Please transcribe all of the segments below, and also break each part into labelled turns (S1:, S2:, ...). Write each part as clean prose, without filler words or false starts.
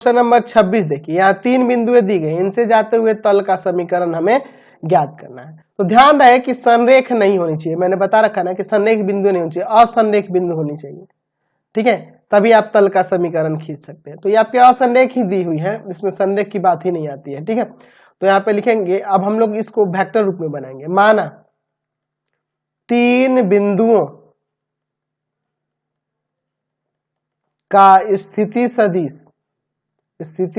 S1: Question number 26 देखिए, यहाँ 3 बिंदुएं दी गई, इनसे जाते हुए तल का समीकरण हमें ज्ञात करना है। तो ध्यान रहे कि संरेख नहीं होनी चाहिए, मैंने बता रखा ना कि संरेख बिंदु नहीं होनी चाहिए, असंरेख बिंदु होनी चाहिए, ठीक है, तभी आप तल का समीकरण खींच सकते हैं। तो ये आपके असंरेख ही दी हुई है, इसमें संरेख की बात ही नहीं आती है, ठीक है। तो यहाँ पे लिखेंगे, अब हम लोग इसको वेक्टर रूप में बनाएंगे। माना 3 बिंदुओं का स्थिति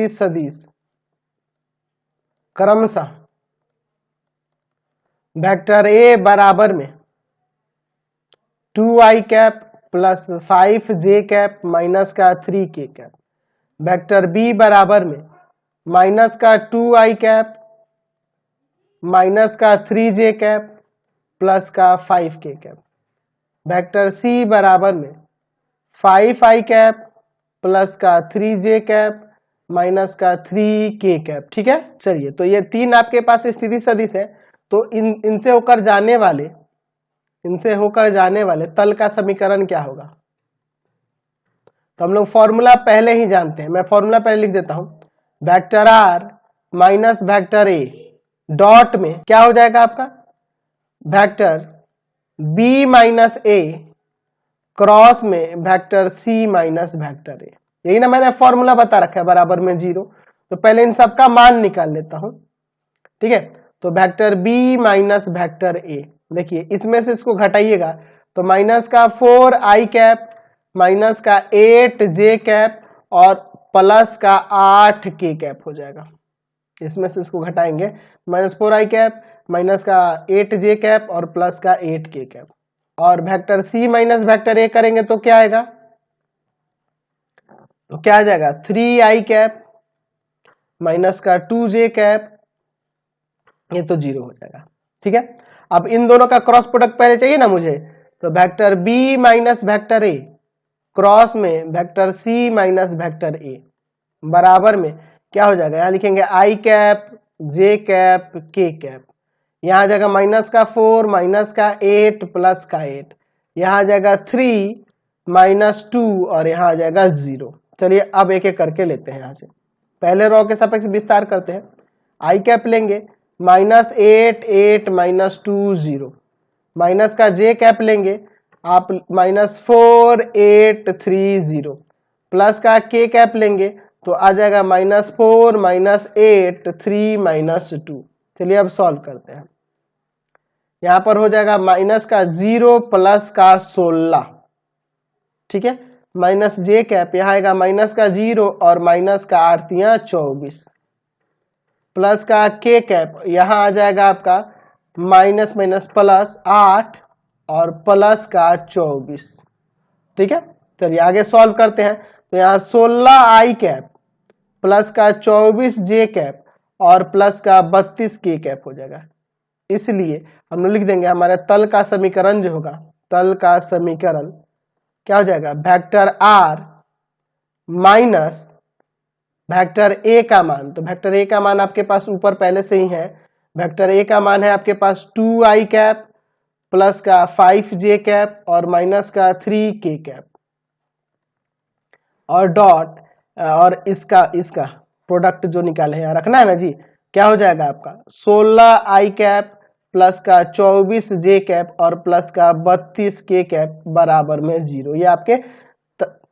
S1: सदिश क्रमशः वेक्टर ए बराबर में 2i cap plus 5j cap minus का 3k कैप, वेक्टर बी बराबर में माइनस का 2i कैप माइनस का 3j कैप प्लस का 5k कैप, वेक्टर सी बराबर में 5i कैप प्लस का 3j कैप माइनस का 3k कैप, ठीक है। चलिए, तो ये 3 आपके पास स्थिति सदिश है, तो इनसे होकर जाने वाले तल का समीकरण क्या होगा। तो हम लोग फॉर्मूला पहले ही जानते हैं, मैं फॉर्मूला पहले लिख देता हूं। Vector r minus vector a dot में क्या हो जाएगा आपका, vector B minus a cross में vector C minus vector a, यही ना मैंने फॉर्मूला बता रखा है, बराबर में 0। तो पहले इन सब का मान निकाल लेता हूं, ठीक है। तो vector B minus vector a, देखिए इसमें से इसको घटाइएगा तो माइनस का 4i कैप माइनस का 8j कैप और प्लस का 8k कैप हो जाएगा। इसमें से इसको घटाएंगे, माइनस 4i कैप माइनस का 8j कैप और प्लस का 8k कैप, और vector C minus vector a करेंगे तो क्या आएगा, तो क्या आ जाएगा 3i कैप माइनस का 2j कैप, ये तो 0 हो जाएगा, ठीक है। अब इन दोनों का क्रॉस प्रोडक्ट पहले चाहिए ना मुझे, तो vector B minus vector A cross में vector C minus vector A बराबर में क्या हो जाएगा, यहां लिखेंगे i cap j cap k cap, यहां आ जाएगा माइनस का 4 माइनस का 8 प्लस का 8, यहां आ जाएगा 3 माइनस 2 और यहां आ जाएगा 0। चलिए अब एक एक करके लेते हैं, यहां से पहले रॉ के सापेक्ष विस्तार करते हैं। i कैप लेंगे माइनस 8 8 माइनस 2 0, माइनस का j कैप लेंगे आप माइनस 4 8 3 0, प्लस का k कैप लेंगे तो आ जाएगा माइनस 4 माइनस 8 3 माइनस 2। चलिए अब सॉल्व करते हैं, यहां पर हो जाएगा माइनस का 0 प्लस का 16, ठीक है, माइनस j कैप यहां आएगा माइनस का 0 और माइनस का 8 24, प्लस का k कैप यहां आ जाएगा आपका माइनस माइनस प्लस 8 और प्लस का 24, ठीक है। चलिए आगे सॉल्व करते हैं, तो यहाँ 16i कैप प्लस का 24j कैप और प्लस का 32k कैप हो जाएगा। इसलिए हम लोग लिख देंगे हमारे तल का समीकरण जो होगा, तल का समीकरण क्या हो जाएगा, vector r minus vector a का मान, तो वेक्टर ए का मान आपके पास ऊपर पहले से ही है, वेक्टर ए का मान है आपके पास 2i कैप प्लस का 5j कैप और माइनस का 3k कैप, और डॉट और इसका प्रोडक्ट जो निकाले हैं रखना है ना जी, क्या हो जाएगा आपका 16i कैप प्लस का 24j कैप और प्लस का 32k कैप बराबर में 0। ये आपके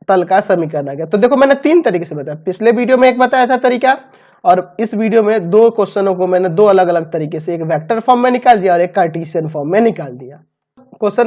S1: तल का समीकरण आ गया। तो देखो मैंने 3 तरीके से बताया, पिछले वीडियो में एक बताया था तरीका, और इस वीडियो में 2 क्वेश्चनों को मैंने 2 अलग अलग तरीके से, एक वेक्टर फॉर्म में निकाल दिया और एक कार्टेशियन फॉर्म में निकाल दिया। क्वेश्चन